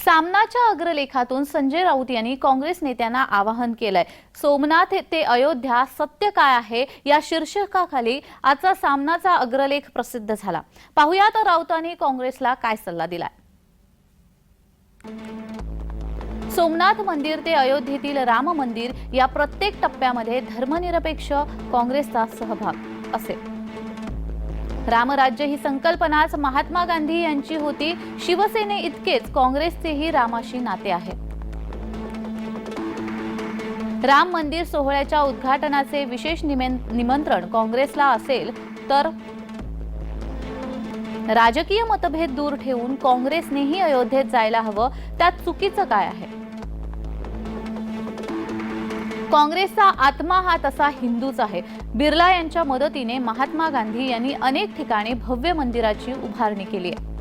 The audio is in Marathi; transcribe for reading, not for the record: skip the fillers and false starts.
सामनाच्या अग्रलेखातून संजय राऊत यांनी काँग्रेस नेत्यांना आवाहन केलंय। सोमनाथ ते अयोध्या सत्य काय आहे या शीर्षकाखाली आजचा सामनाचा अग्रलेख प्रसिद्ध झाला। पाहुयात राऊतांनी काँग्रेसला काय सल्ला दिलाय। सोमनाथ मंदिर ते अयोध्येतील राम मंदिर या प्रत्येक टप्प्यामध्ये धर्मनिरपेक्ष काँग्रेसचा सहभाग असेल। रामराज्य ही संकल्पनाच महात्मा गांधी यांची होती। शिवसेने इतकेच काँग्रेसचेही रामाशी नाते आहे। राम मंदिर सोहळ्याच्या उद्घाटनाचे विशेष निमंत्रण काँग्रेसला असेल तर राजकीय मतभेद दूर ठेवून काँग्रेसनेही अयोध्येत जायला हवं, त्यात चुकीचं काय आहे। काँग्रेसचा आत्मा हा तसा हिंदूच आहे। बिर्ला यांच्या मदतीने महात्मा गांधी यांनी अनेक ठिकाणी भव्य मंदिराची उभारणी केली आहे।